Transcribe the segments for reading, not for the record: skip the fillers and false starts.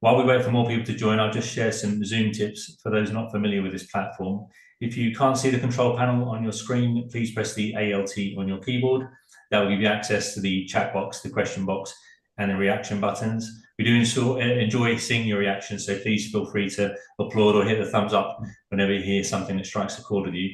While we wait for more people to join, I'll just share some Zoom tips for those not familiar with this platform. If you can't see the control panel on your screen, please press the ALT on your keyboard. That will give you access to the chat box, the question box, and the reaction buttons. We do enjoy seeing your reactions, so please feel free to applaud or hit the thumbs up whenever you hear something that strikes a chord with you.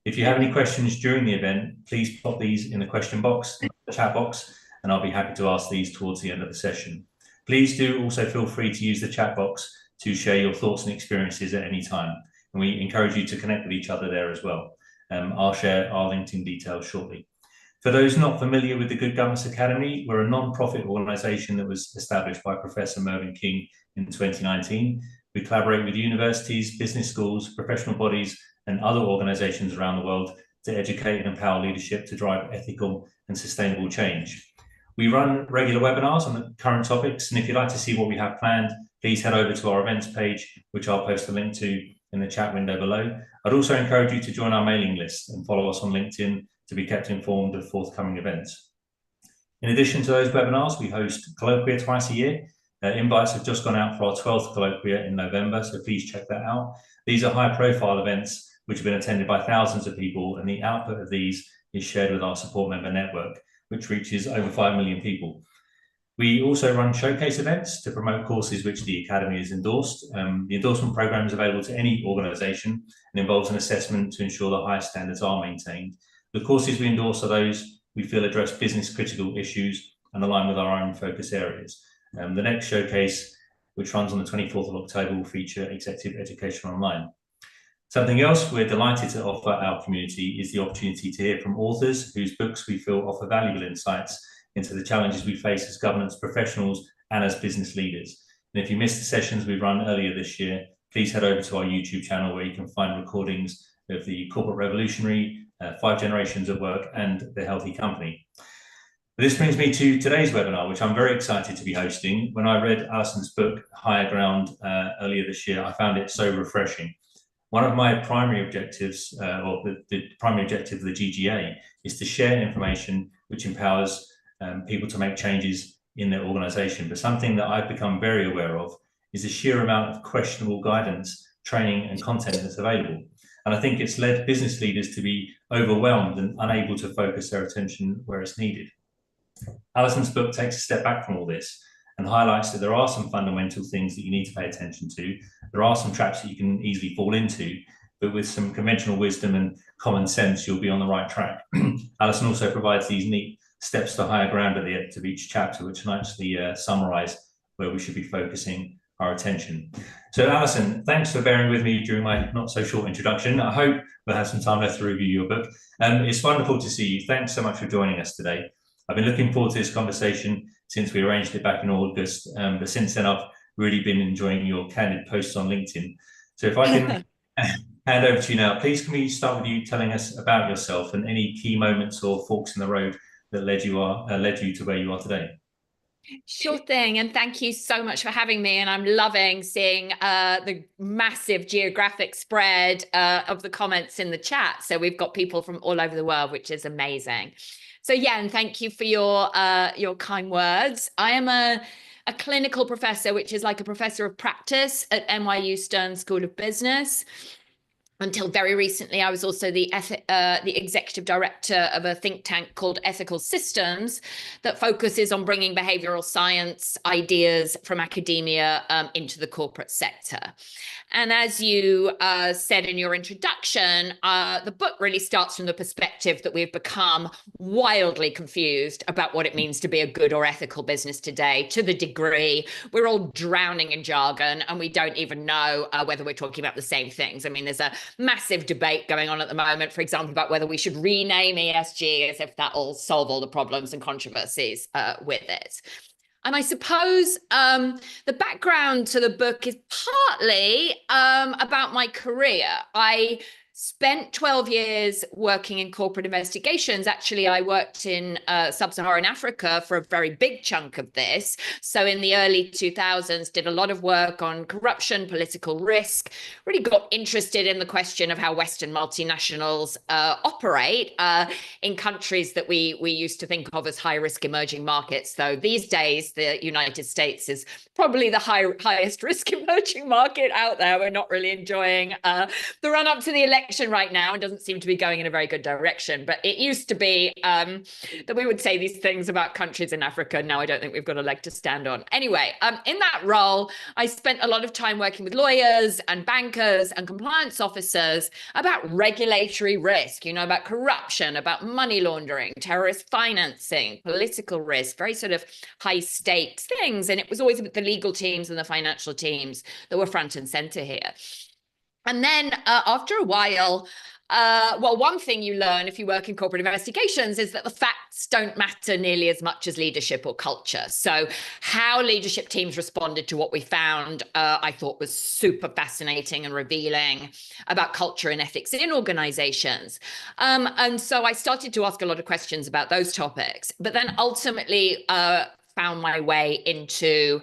If you have any questions during the event, please pop these in the question box, the chat box, and I'll be happy to ask these towards the end of the session. Please do also feel free to use the chat box to share your thoughts and experiences at any time. And we encourage you to connect with each other there as well. I'll share our LinkedIn details shortly. For those not familiar with the Good Governance Academy, we're a non-profit organisation that was established by Professor Mervyn King in 2019. We collaborate with universities, business schools, professional bodies, and other organisations around the world to educate and empower leadership to drive ethical and sustainable change. We run regular webinars on the current topics, and if you'd like to see what we have planned, please head over to our events page, which I'll post a link to in the chat window below. I'd also encourage you to join our mailing list and follow us on LinkedIn to be kept informed of forthcoming events. In addition to those webinars, we host colloquia twice a year. Invites have just gone out for our 12th colloquia in November, so please check that out. These are high-profile events which have been attended by thousands of people, and the output of these is shared with our support member network, which reaches over 5 million people. We also run showcase events to promote courses which the Academy has endorsed. The endorsement program is available to any organisation and involves an assessment to ensure the highest standards are maintained. The courses we endorse are those we feel address business critical issues and align with our own focus areas. The next showcase, which runs on the 24th of October, will feature Executive Education Online. Something else we're delighted to offer our community is the opportunity to hear from authors whose books we feel offer valuable insights into the challenges we face as governance professionals and as business leaders. And if you missed the sessions we run earlier this year, please head over to our YouTube channel where you can find recordings of the Corporate Revolutionary, 5 Generations of Work, and The Healthy Company. This brings me to today's webinar, which I'm very excited to be hosting. When I read Alison's book, Higher Ground, earlier this year, I found it so refreshing. One of my primary objectives, or the primary objective of the GGA, is to share information which empowers people to make changes in their organisation. But something that I've become very aware of is the sheer amount of questionable guidance, training and content that's available. And I think it's led business leaders to be overwhelmed and unable to focus their attention where it's needed. Alison's book takes a step back from all this and highlights that there are some fundamental things that you need to pay attention to. There are some traps that you can easily fall into, but with some conventional wisdom and common sense, you'll be on the right track. Alison also provides these neat steps to higher ground at the end of each chapter, which nicely summarise where we should be focusing our attention. So Alison, thanks for bearing with me during my not so short introduction. I hope we'll have some time left to review your book. It's wonderful to see you. Thanks so much for joining us today. I've been looking forward to this conversation since we arranged it back in August, but since then I've really been enjoying your candid posts on LinkedIn. So if I can hand over to you now, please can we start with you telling us about yourself and any key moments or forks in the road that led you to where you are today? Sure thing, and thank you so much for having me. And I'm loving seeing the massive geographic spread of the comments in the chat. So we've got people from all over the world, which is amazing. So yeah, and thank you for your kind words. I am a clinical professor, which is like a professor of practice at NYU Stern School of Business. Until very recently, I was also the executive director of a think tank called Ethical Systems that focuses on bringing behavioral science ideas from academia into the corporate sector. And as you said in your introduction, the book really starts from the perspective that we've become wildly confused about what it means to be a good or ethical business today, to the degree we're all drowning in jargon and we don't even know whether we're talking about the same things. I mean, there's a massive debate going on at the moment, for example, about whether we should rename ESG as if that will solve all the problems and controversies with it. And I suppose the background to the book is partly about my career. I Spent 12 years working in corporate investigations. Actually, I worked in sub-Saharan Africa for a very big chunk of this. So in the early 2000s, did a lot of work on corruption, political risk, really got interested in the question of how Western multinationals operate in countries that we used to think of as high-risk emerging markets. Though these days, the United States is probably the highest risk emerging market out there. We're not really enjoying the run-up to the election right now, and doesn't seem to be going in a very good direction. But it used to be that we would say these things about countries in Africa. Now I don't think we've got a leg to stand on. Anyway, in that role, I spent a lot of time working with lawyers and bankers and compliance officers about regulatory risk, about corruption, about money laundering, terrorist financing, political risk, very sort of high stakes things. And it was always the legal teams and the financial teams that were front and center here. And then after a while, well, one thing you learn if you work in corporate investigations is that the facts don't matter nearly as much as leadership or culture. So how leadership teams responded to what we found, I thought was super fascinating and revealing about culture and ethics in organizations. And so I started to ask a lot of questions about those topics, but then ultimately found my way into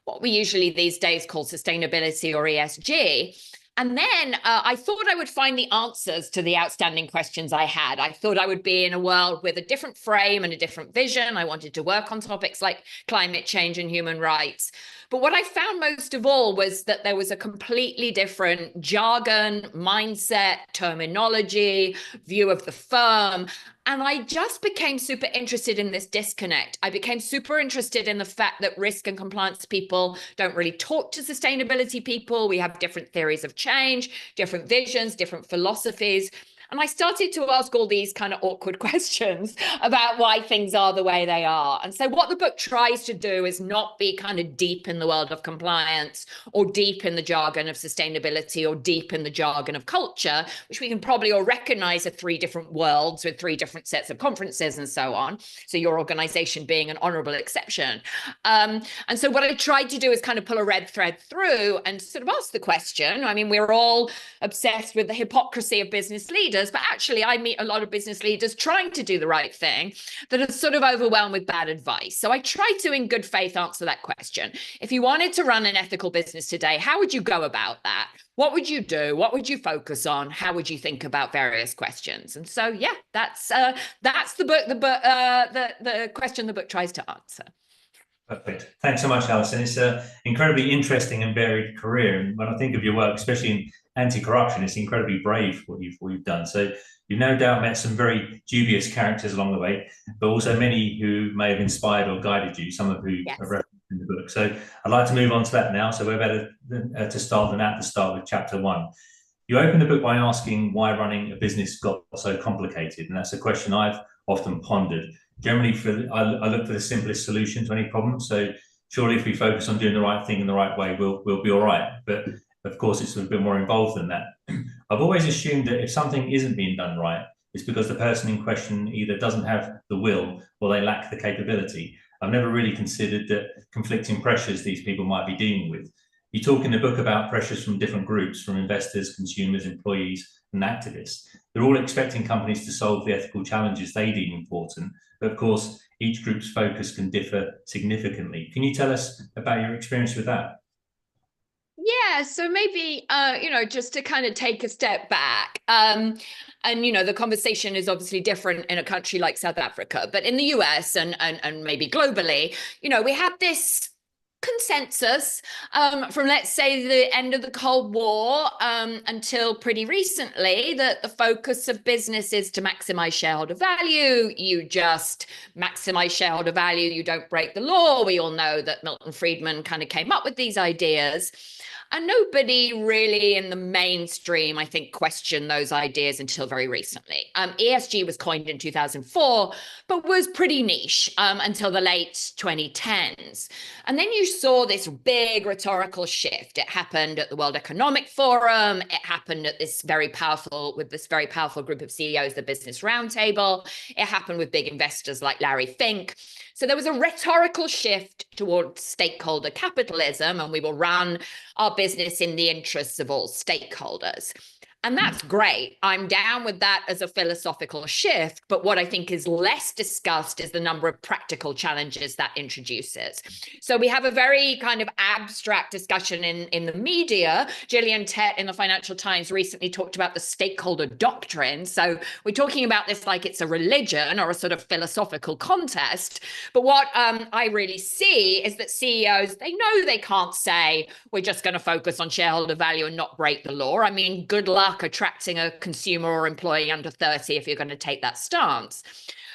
what we usually these days call sustainability or ESG. And then I thought I would find the answers to the outstanding questions I had. I thought I would be in a world with a different frame and a different vision. I wanted to work on topics like climate change and human rights. But what I found most of all was that there was a completely different jargon, mindset, terminology, view of the firm. And I just became super interested in this disconnect. I became super interested in the fact that risk and compliance people don't really talk to sustainability people. We have different theories of change, different visions, different philosophies. And I started to ask all these kind of awkward questions about why things are the way they are. And so what the book tries to do is not be kind of deep in the world of compliance or deep in the jargon of sustainability or deep in the jargon of culture, which we can probably all recognize are three different worlds with three different sets of conferences and so on. So your organization being an honorable exception. And so what I tried to do is kind of pull a red thread through and sort of ask the question. I mean, we're all obsessed with the hypocrisy of business leaders, but actually I meet a lot of business leaders trying to do the right thing that are sort of overwhelmed with bad advice. So I tried to, in good faith, answer that question. If you wanted to run an ethical business today, how would you go about that? What would you do? What would you focus on? How would you think about various questions? And so, yeah, that's the book, the question the book tries to answer. Perfect. Thanks so much, Alison. It's an incredibly interesting and varied career. And when I think of your work, especially in anti-corruption, it's incredibly brave what you've done. So you've no doubt met some very dubious characters along the way, but also many who may have inspired or guided you, some of who are referenced in the book. So I'd like to move on to that now. So we're better to start than at the start with chapter 1. You open the book by asking why running a business got so complicated. And that's a question I've often pondered. Generally, I look for the simplest solution to any problem. So surely if we focus on doing the right thing in the right way, we'll be all right. But of course, it's a bit more involved than that. I've always assumed that if something isn't being done right, it's because the person in question either doesn't have the will or they lack the capability. I've never really considered the conflicting pressures these people might be dealing with. You talk in the book about pressures from different groups, from investors, consumers, employees, and activists. They're all expecting companies to solve the ethical challenges they deem important. But of course, each group's focus can differ significantly. Can you tell us about your experience with that? Yeah, so maybe, just to kind of take a step back, and, the conversation is obviously different in a country like South Africa, but in the US and maybe globally, we had this consensus from, let's say, the end of the Cold War until pretty recently that the focus of business is to maximize shareholder value. You just maximize shareholder value. You don't break the law. We all know that Milton Friedman kind of came up with these ideas. And nobody really in the mainstream, I think, questioned those ideas until very recently. ESG was coined in 2004, but was pretty niche until the late 2010s. And then you saw this big rhetorical shift. It happened at the World Economic Forum. It happened at this very powerful group of CEOs, the Business Roundtable. It happened with big investors like Larry Fink. So there was a rhetorical shift towards stakeholder capitalism, and we will run our business in the interests of all stakeholders. And that's great. I'm down with that as a philosophical shift. But what I think is less discussed is the number of practical challenges that introduces. So we have a very kind of abstract discussion in the media. Gillian Tett in the Financial Times recently talked about the stakeholder doctrine. So we're talking about this like it's a religion or a sort of philosophical contest. But what I really see is that CEOs, they know they can't say, we're just going to focus on shareholder value and not break the law. I mean, good luck attracting a consumer or employee under 30 if you're going to take that stance.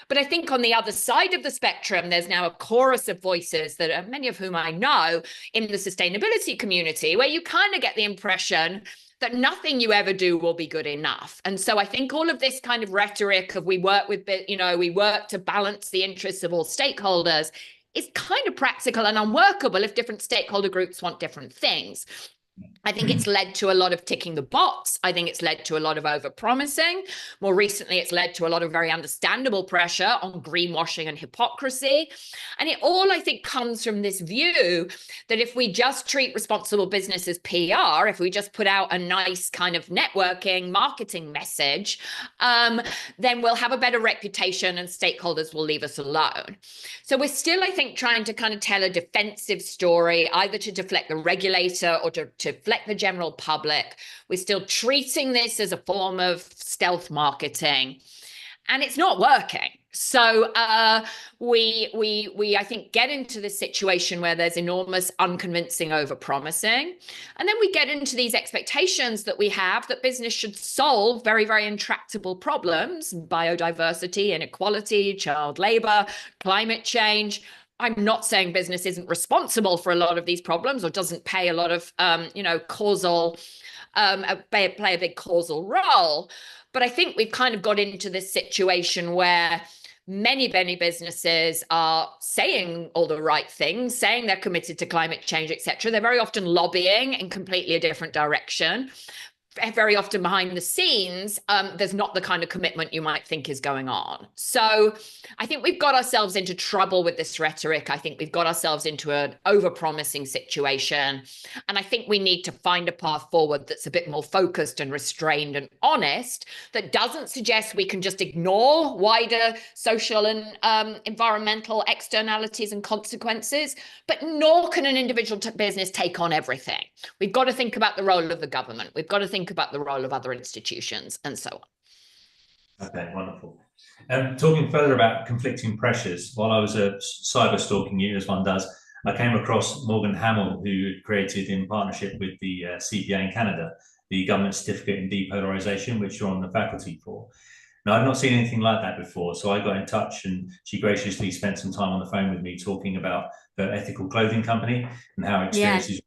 But I think on the other side of the spectrum, there's now a chorus of voices that are, many of whom I know in the sustainability community, where you kind of get the impression that nothing you ever do will be good enough. And so I think all of this kind of rhetoric of we work to balance the interests of all stakeholders is kind of practical and unworkable if different stakeholder groups want different things. I think it's led to a lot of ticking the box. I think it's led to a lot of overpromising. More recently, it's led to a lot of very understandable pressure on greenwashing and hypocrisy. And it all, I think, comes from this view that if we just treat responsible business as PR, if we just put out a nice kind of networking, marketing message, then we'll have a better reputation and stakeholders will leave us alone. So we're still, I think, trying to kind of tell a defensive story, either to deflect the regulator or to deflect the general public. We're still treating this as a form of stealth marketing, and it's not working. So we I think get into this situation where there's enormous unconvincing overpromising, and then we get into these expectations that we have that business should solve very, very intractable problems: biodiversity, inequality, child labor, climate change. I'm not saying business isn't responsible for a lot of these problems or doesn't pay a lot of, causal, play a big causal role. But I think we've kind of got into this situation where many businesses are saying all the right things, saying they're committed to climate change, etc. They're very often lobbying in completely a different direction. Very often behind the scenes, there's not the kind of commitment you might think is going on. So I think we've got ourselves into trouble with this rhetoric. I think we've got ourselves into an over-promising situation. And I think we need to find a path forward that's a bit more focused and restrained and honest, that doesn't suggest we can just ignore wider social and environmental externalities and consequences, but nor can an individual business take on everything. We've got to think about the role of the government. We've got to think about the role of other institutions and so on. Okay, wonderful. Talking further about conflicting pressures, while I was cyber stalking you, as one does, I came across Morgan Hamill, who created, in partnership with the CPA in Canada, the government certificate in depolarization, which you're on the faculty for. Now, I've not seen anything like that before, so I got in touch and she graciously spent some time on the phone with me talking about her ethical clothing company and how experiences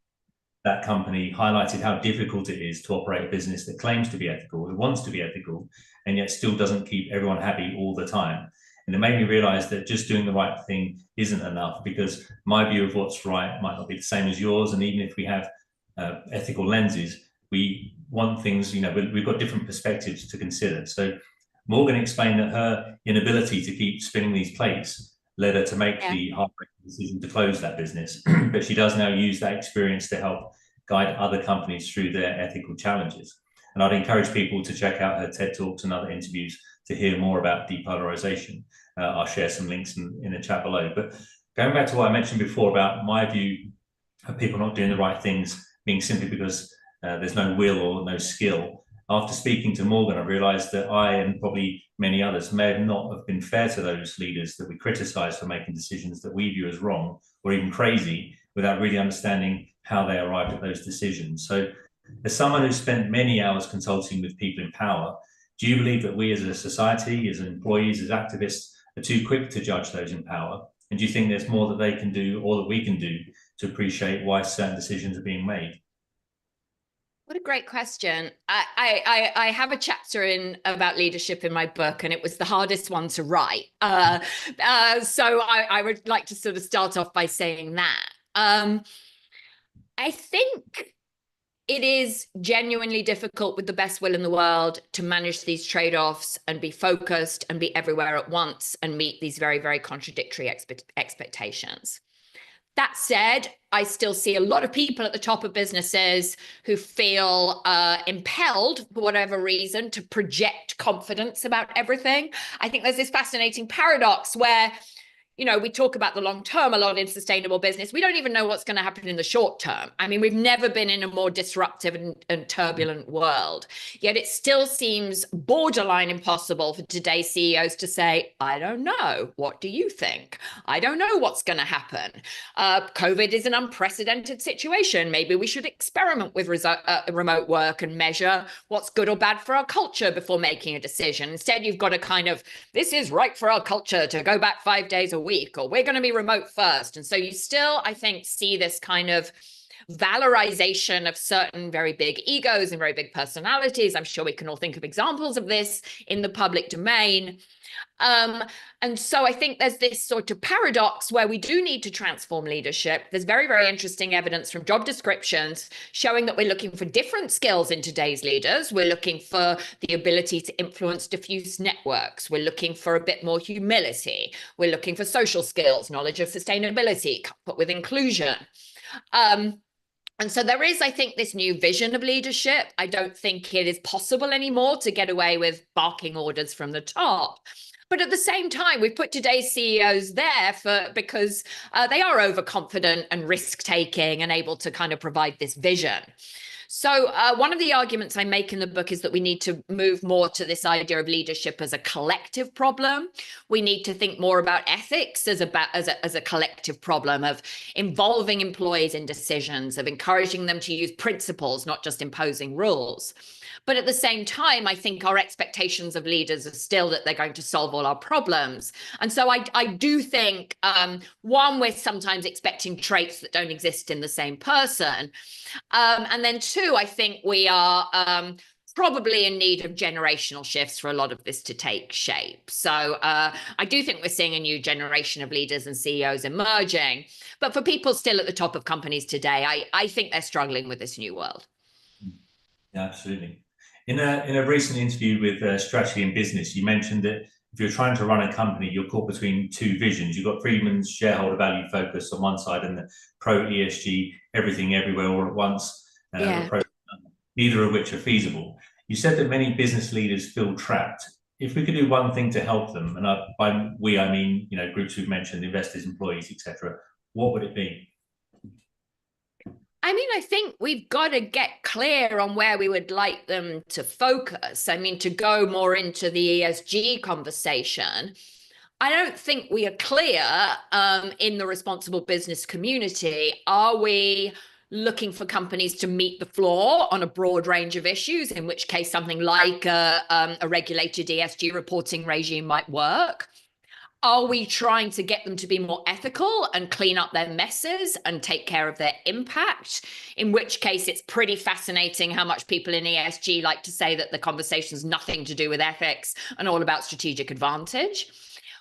that company highlighted how difficult it is to operate a business that claims to be ethical, who wants to be ethical, and yet still doesn't keep everyone happy all the time. And it made me realize that just doing the right thing isn't enough, because my view of what's right might not be the same as yours. And even if we have ethical lenses, we want things, we've got different perspectives to consider. So Morgan explained that her inability to keep spinning these plates led her to make the heartbreaking decision to close that business. But she does now use that experience to help guide other companies through their ethical challenges. And I'd encourage people to check out her TED Talks and other interviews to hear more about depolarization. I'll share some links in the chat below. But going back to what I mentioned before about my view of people not doing the right things being simply because there's no will or no skill, after speaking to Morgan, I realized that I and probably many others may have not have been fair to those leaders that we criticize for making decisions that we view as wrong or even crazy, without really understanding how they arrived at those decisions. So as someone who's spent many hours consulting with people in power, do you believe that we as a society, as employees, as activists, are too quick to judge those in power? And do you think there's more that they can do or that we can do to appreciate why certain decisions are being made? What a great question. I have a chapter about leadership in my book, and it was the hardest one to write. So I would like to sort of start off by saying that. I think it is genuinely difficult with the best will in the world to manage these trade-offs and be focused and be everywhere at once and meet these very, very contradictory expectations. That said, I still see a lot of people at the top of businesses who feel impelled, for whatever reason, to project confidence about everything. I think there's this fascinating paradox where, you know, we talk about the long term a lot in sustainable business. We don't even know what's going to happen in the short term. I mean, we've never been in a more disruptive and turbulent world. Yet it still seems borderline impossible for today's CEOs to say, I don't know. What do you think? I don't know what's going to happen. COVID is an unprecedented situation. Maybe we should experiment with remote work and measure what's good or bad for our culture before making a decision. Instead, you've got to kind of, this is right for our culture to go back 5 days a week, or we're going to be remote first. And so you still, I think, see this kind of valorization of certain very big egos and very big personalities. I'm sure we can all think of examples of this in the public domain. And so I think there's this sort of paradox where we do need to transform leadership. There's very, very interesting evidence from job descriptions showing that we're looking for different skills in today's leaders. We're looking for the ability to influence diffuse networks. We're looking for a bit more humility. We're looking for social skills, knowledge of sustainability, comfort with inclusion. And so there is, I think, this new vision of leadership. I don't think it is possible anymore to get away with barking orders from the top. But at the same time, we've put today's CEOs there because they are overconfident and risk-taking and able to kind of provide this vision. So one of the arguments I make in the book is that we need to move more to this idea of leadership as a collective problem. We need to think more about ethics as a collective problem of involving employees in decisions, of encouraging them to use principles, not just imposing rules. But at the same time, I think our expectations of leaders are still that they're going to solve all our problems. And so I do think, one, we're sometimes expecting traits that don't exist in the same person. And then two, I think we are probably in need of generational shifts for a lot of this to take shape. So I do think we're seeing a new generation of leaders and CEOs emerging. But for people still at the top of companies today, I think they're struggling with this new world. Yeah, absolutely. In a recent interview with Strategy in Business, you mentioned that if you're trying to run a company, you're caught between two visions. You've got Friedman's shareholder value focus on one side and the pro ESG, everything everywhere all at once, neither of which are feasible. You said that many business leaders feel trapped. If we could do one thing to help them, and by we, I mean, you know, groups we've mentioned, investors, employees, etc., what would it be? I mean, I think we've got to get clear on where we would like them to focus. I mean, to go more into the ESG conversation, I don't think we are clear in the responsible business community. Are we looking for companies to meet the floor on a broad range of issues, in which case something like a regulated ESG reporting regime might work? Are we trying to get them to be more ethical and clean up their messes and take care of their impact? In which case, it's pretty fascinating how much people in ESG like to say that the conversation has nothing to do with ethics and all about strategic advantage.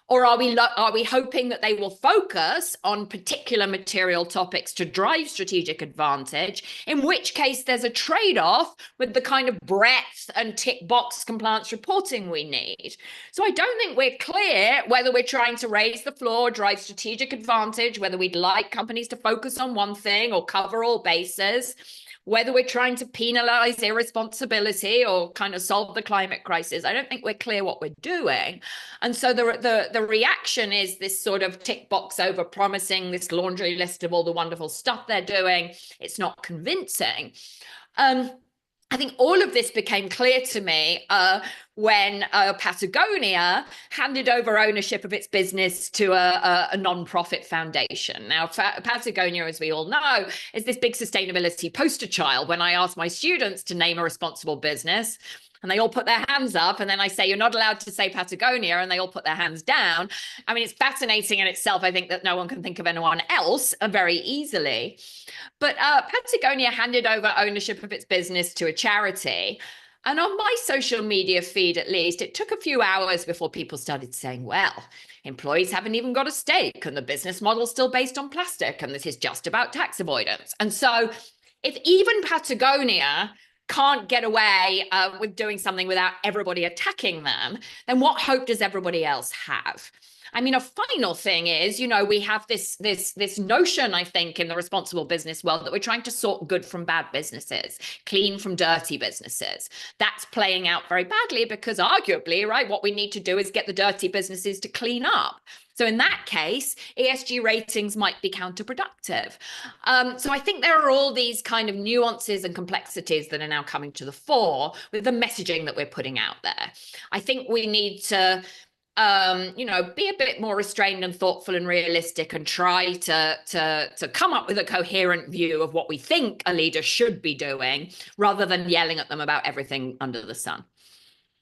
Or are we hoping that they will focus on particular material topics to drive strategic advantage, in which case there's a trade-off with the kind of breadth and tick box compliance reporting we need. So I don't think we're clear whether we're trying to raise the floor, drive strategic advantage, whether we'd like companies to focus on one thing or cover all bases, whether we're trying to penalize irresponsibility or kind of solve the climate crisis. I don't think we're clear what we're doing. And so the reaction is this sort of tick box over promising, this laundry list of all the wonderful stuff they're doing. It's not convincing. I think all of this became clear to me when Patagonia handed over ownership of its business to a non-profit foundation. Now, Patagonia, as we all know, is this big sustainability poster child. When I ask my students to name a responsible business, and they all put their hands up, and then I say, you're not allowed to say Patagonia, and they all put their hands down. I mean, it's fascinating in itself. I think that no one can think of anyone else very easily. But Patagonia handed over ownership of its business to a charity. And on my social media feed, at least, it took a few hours before people started saying, well, employees haven't even got a stake, and the business model's still based on plastic, and this is just about tax avoidance. And so if even Patagonia can't get away with doing something without everybody attacking them, then what hope does everybody else have? I mean, a final thing is, we have this notion, I think, in the responsible business world that we're trying to sort good from bad businesses, clean from dirty businesses. That's playing out very badly because arguably, right, what we need to do is get the dirty businesses to clean up. So in that case, ESG ratings might be counterproductive. So I think there are all these kind of nuances and complexities that are now coming to the fore with the messaging that we're putting out there. I think we need to be a bit more restrained and thoughtful and realistic, and try to come up with a coherent view of what we think a leader should be doing, rather than yelling at them about everything under the sun.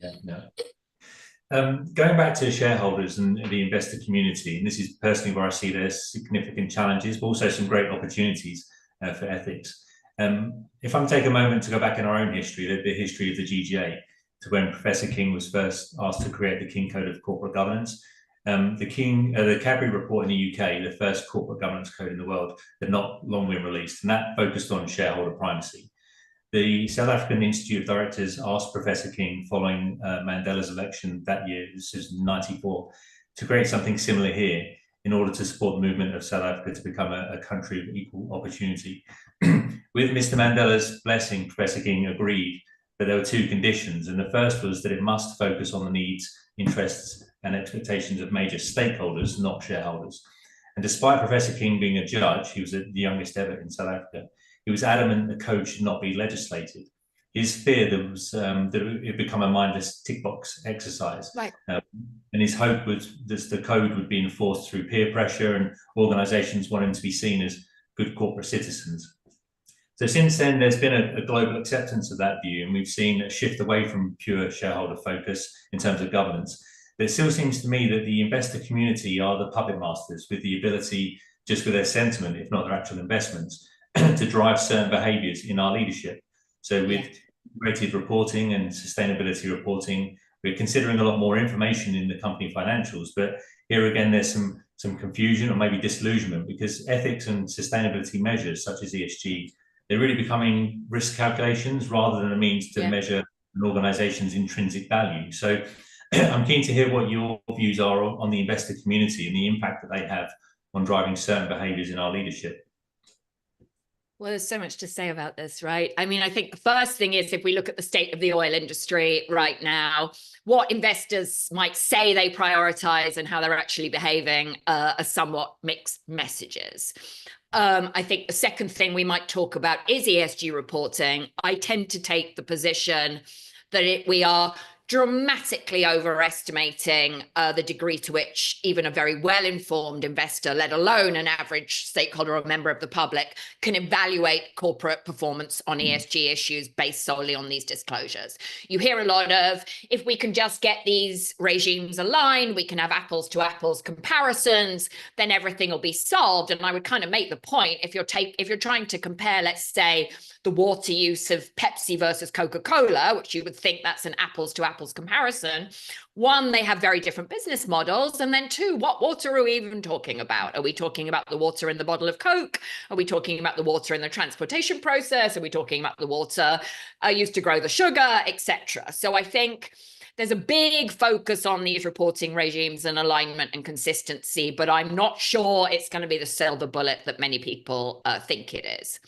Yeah, no. Going back to shareholders and the investor community, and this is personally where I see there's significant challenges, but also some great opportunities for ethics. If I'm take a moment to go back in our own history, the history of the GGA, to when Professor King was first asked to create the King Code of Corporate Governance. The Cadbury report in the UK, the first corporate governance code in the world, had not long been released, and that focused on shareholder primacy. The South African Institute of Directors asked Professor King, following Mandela's election that year, this is 94, to create something similar here in order to support the movement of South Africa to become a country of equal opportunity. With Mr. Mandela's blessing, Professor King agreed that there were two conditions, and the first was that it must focus on the needs, interests, and expectations of major stakeholders, not shareholders. And despite Professor King being a judge, he was the youngest ever in South Africa, he was adamant the code should not be legislated. His fear that it would become a mindless tick box exercise. Right. And his hope was that the code would be enforced through peer pressure and organisations wanting to be seen as good corporate citizens. So since then, there's been a global acceptance of that view, and we've seen a shift away from pure shareholder focus in terms of governance. But it still seems to me that the investor community are the puppet masters, with the ability, just with their sentiment, if not their actual investments, to drive certain behaviours in our leadership. So with integrated reporting and sustainability reporting, we're considering a lot more information in the company financials. But here again, there's some confusion or maybe disillusionment, because ethics and sustainability measures such as ESG, they're really becoming risk calculations rather than a means to measure an organisation's intrinsic value. So I'm keen to hear what your views are on the investor community and the impact that they have on driving certain behaviours in our leadership. Well, there's so much to say about this, right? I mean, I think the first thing is, if we look at the state of the oil industry right now, what investors might say they prioritize and how they're actually behaving are somewhat mixed messages. I think the second thing we might talk about is ESG reporting. I tend to take the position that we are dramatically overestimating the degree to which even a very well-informed investor, let alone an average stakeholder or member of the public, can evaluate corporate performance on ESG issues based solely on these disclosures. You hear a lot of, if we can just get these regimes aligned, we can have apples to apples comparisons, then everything will be solved. And I would kind of make the point, if you're trying to compare, let's say, the water use of Pepsi versus Coca-Cola, which you would think that's an apples to apples comparison. One, they have very different business models. And then two, what water are we even talking about? Are we talking about the water in the bottle of Coke? Are we talking about the water in the transportation process? Are we talking about the water used to grow the sugar, etc.? So I think there's a big focus on these reporting regimes and alignment and consistency, but I'm not sure it's going to be the silver bullet that many people think it is.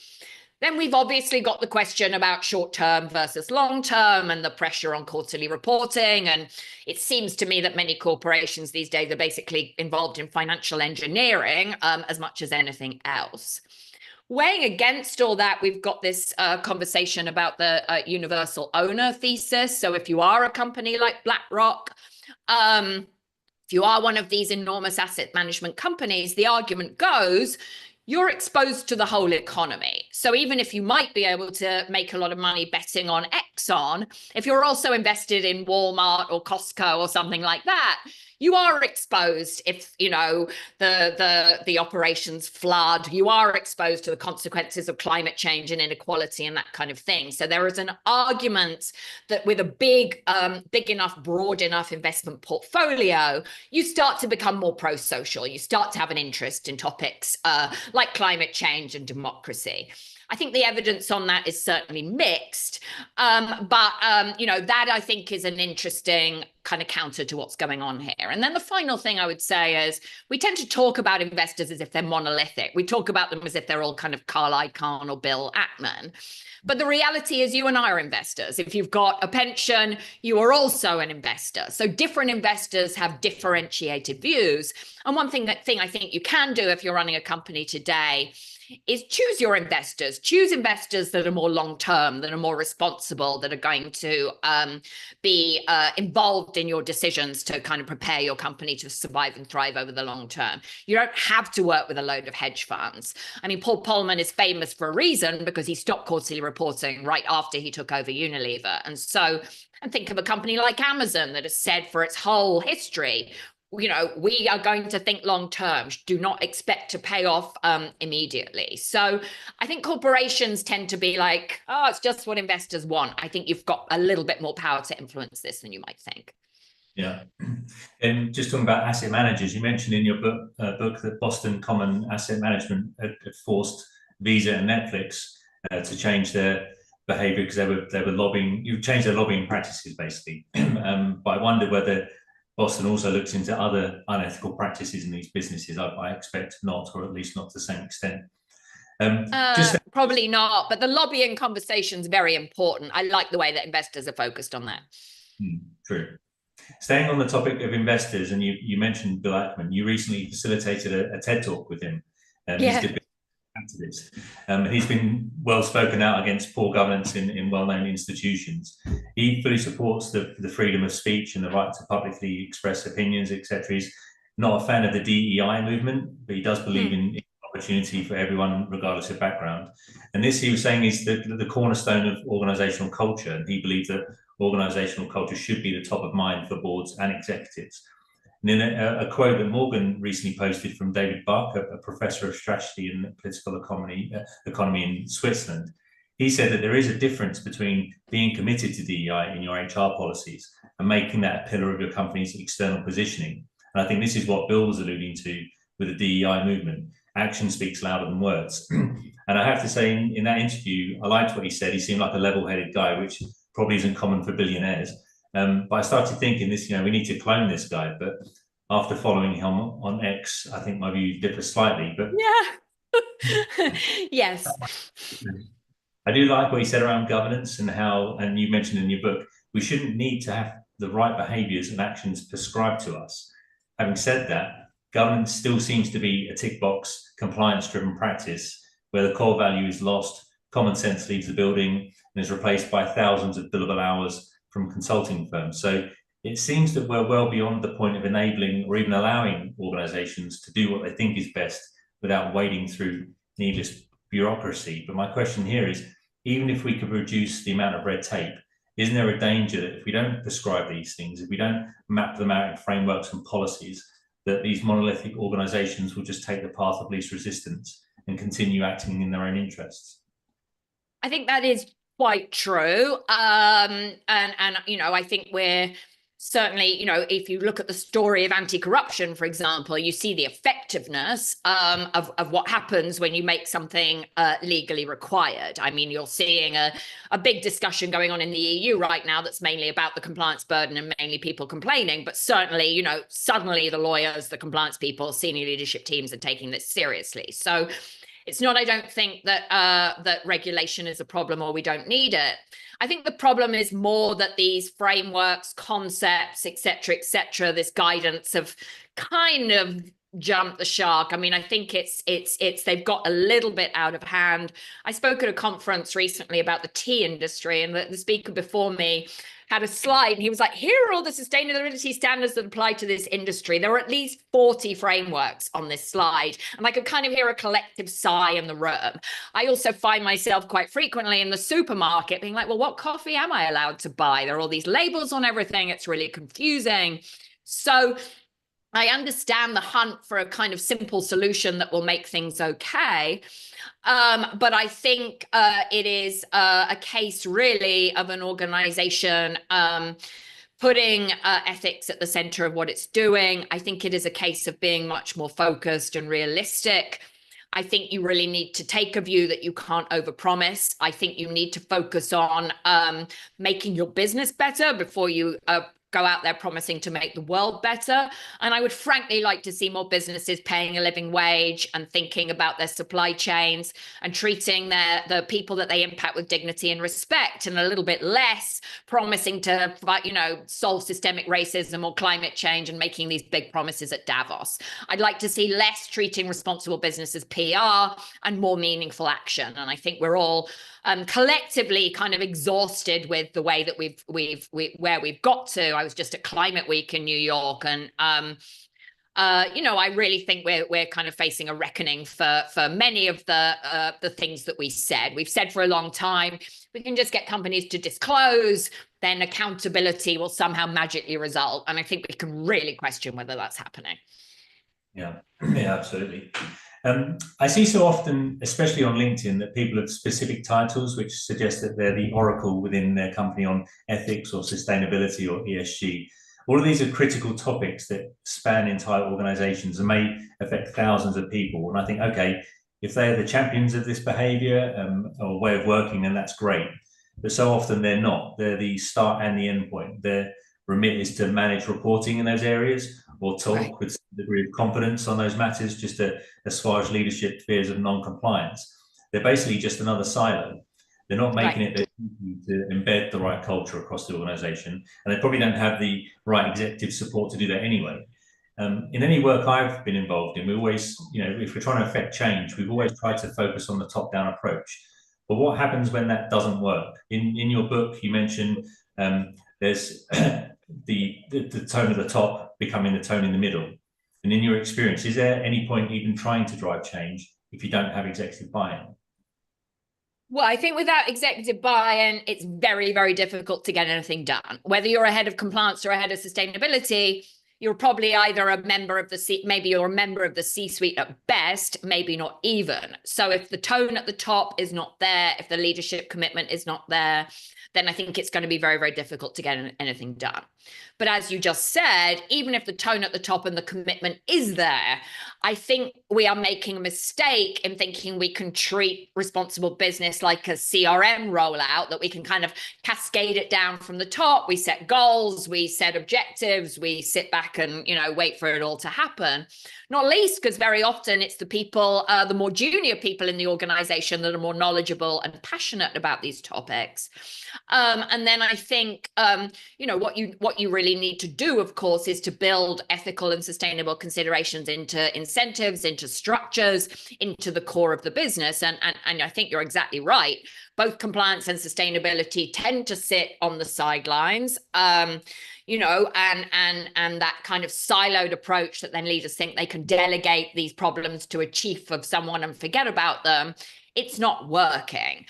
Then we've obviously got the question about short-term versus long-term and the pressure on quarterly reporting. And it seems to me that many corporations these days are basically involved in financial engineering as much as anything else. Weighing against all that, we've got this conversation about the universal owner thesis. So if you are a company like BlackRock, if you are one of these enormous asset management companies, the argument goes, you're exposed to the whole economy. So even if you might be able to make a lot of money betting on Exxon, if you're also invested in Walmart or Costco or something like that, you are exposed if, the operations flood. You are exposed to the consequences of climate change and inequality and that kind of thing. So there is an argument that with a big enough, broad enough investment portfolio, you start to become more pro-social. You start to have an interest in topics like climate change and democracy. I think the evidence on that is certainly mixed. That I think is an interesting kind of counter to what's going on here. And then the final thing I would say is we tend to talk about investors as if they're monolithic. We talk about them as if they're all kind of Carl Icahn or Bill Ackman. But the reality is you and I are investors. If you've got a pension, you are also an investor. So different investors have differentiated views. And one thing I think you can do if you're running a company today is choose your investors. Choose investors that are more long-term, that are more responsible, that are going to be involved in your decisions to kind of prepare your company to survive and thrive over the long term. You don't have to work with a load of hedge funds. I mean, Paul Polman is famous for a reason because he stopped quarterly reporting right after he took over Unilever. And think of a company like Amazon that has said for its whole history, we are going to think long term, do not expect to pay off immediately. So I think corporations tend to be like, oh, it's just what investors want. I think you've got a little bit more power to influence this than you might think. Yeah. And just talking about asset managers, you mentioned in your book that Boston Common Asset Management had forced Visa and Netflix to change their behavior because they were lobbying. You changed their lobbying practices basically. But I wonder whether Boston also looks into other unethical practices in these businesses. I expect not, or at least not to the same extent. Probably not, but the lobbying conversation is very important. I like the way that investors are focused on that. True. Staying on the topic of investors, and you mentioned Bill Ackman, you recently facilitated a TED Talk with him. Yeah. He's a activist. He's been well spoken out against poor governance in well-known institutions. He fully supports the freedom of speech and the right to publicly express opinions, etc. He's not a fan of the DEI movement, but he does believe in opportunity for everyone, regardless of background. And this, he was saying, is the cornerstone of organizational culture. And he believes that organizational culture should be the top of mind for boards and executives. And in a quote that Morgan recently posted from David Buck, a professor of strategy and political economy in Switzerland, he said that there is a difference between being committed to DEI in your HR policies and making that a pillar of your company's external positioning. And I think this is what Bill was alluding to with the DEI movement. Action speaks louder than words. And I have to say, in that interview, I liked what he said. He seemed like a level-headed guy, which probably isn't common for billionaires. But I started thinking this, we need to clone this guy. But after following him on X, I think my view differs slightly. But yeah, yes. I do like what he said around governance and you mentioned in your book, we shouldn't need to have the right behaviors and actions prescribed to us. Having said that, governance still seems to be a tick box, compliance-driven practice where the core value is lost, common sense leaves the building and is replaced by thousands of billable hours from consulting firms. So it seems that we're well beyond the point of enabling or even allowing organizations to do what they think is best without wading through needless bureaucracy. But my question here is, even if we could reduce the amount of red tape, isn't there a danger that if we don't prescribe these things, if we don't map them out in frameworks and policies, that these monolithic organizations will just take the path of least resistance and continue acting in their own interests? I think that is quite true. And I think we're certainly, if you look at the story of anti-corruption, for example, you see the effectiveness of what happens when you make something legally required. I mean, you're seeing a big discussion going on in the EU right now that's mainly about the compliance burden and mainly people complaining. But certainly, suddenly the lawyers, the compliance people, senior leadership teams are taking this seriously. So it's not, I don't think that that regulation is a problem or we don't need it. I think the problem is more that these frameworks, concepts, et cetera, this guidance have kind of jumped the shark. I mean, I think it's they've got a little bit out of hand. I spoke at a conference recently about the tea industry, and the speaker before me had a slide and he was like, here are all the sustainability standards that apply to this industry. There are at least 40 frameworks on this slide. And I could kind of hear a collective sigh in the room. I also find myself quite frequently in the supermarket being like, well, what coffee am I allowed to buy? There are all these labels on everything. It's really confusing. So I understand the hunt for a kind of simple solution that will make things okay. But I think it is a case really of an organization putting ethics at the center of what it's doing. I think it is a case of being much more focused and realistic. I think you really need to take a view that you can't overpromise. I think you need to focus on making your business better before you go out there promising to make the world better. And I would frankly like to see more businesses paying a living wage and thinking about their supply chains and treating the people that they impact with dignity and respect, and a little bit less promising to, solve systemic racism or climate change and making these big promises at Davos. I'd like to see less treating responsible business as PR and more meaningful action. And I think we're all collectively kind of exhausted with the way that where we've got to. I was just at Climate Week in New York, and I really think we're kind of facing a reckoning for many of the things that we've said for a long time. We can just get companies to disclose, then accountability will somehow magically result. And I think we can really question whether that's happening. Yeah, absolutely. I see so often, especially on LinkedIn, that people have specific titles which suggest that they're the oracle within their company on ethics or sustainability or ESG. All of these are critical topics that span entire organizations and may affect thousands of people. And I think, okay, if they're the champions of this behavior or way of working, then that's great. But so often they're not. They're the start and the end point. Their remit is to manage reporting in those areas or talk with some degree of confidence on those matters, just to assuage leadership fears of non-compliance. They're basically just another silo. They're not making it to embed the right culture across the organization, and they probably don't have the right executive support to do that anyway. In any work I've been involved in, we always, if we're trying to affect change, we've always tried to focus on the top-down approach. But what happens when that doesn't work? In your book, you mentioned there's the tone at the top becoming the tone in the middle. And in your experience, is there any point even trying to drive change if you don't have executive buy-in? Well, I think without executive buy-in, it's very, very difficult to get anything done. Whether you're a head of compliance or a head of sustainability, you're probably either a member of maybe you're a member of the C-suite at best, maybe not even. So if the tone at the top is not there, if the leadership commitment is not there, then I think it's going to be very, very difficult to get anything done. But as you just said, even if the tone at the top and the commitment is there, I think we are making a mistake in thinking we can treat responsible business like a CRM rollout, that we can kind of cascade it down from the top. We set goals, we set objectives, we sit back and, wait for it all to happen. Not least because very often it's the people, the more junior people in the organization that are more knowledgeable and passionate about these topics. And then I think, what you really need to do, of course, is to build ethical and sustainable considerations into incentives, into structures, into the core of the business. And I think you're exactly right. Both compliance and sustainability tend to sit on the sidelines, and that kind of siloed approach that then leaders think they can delegate these problems to a chief of someone and forget about them. It's not working.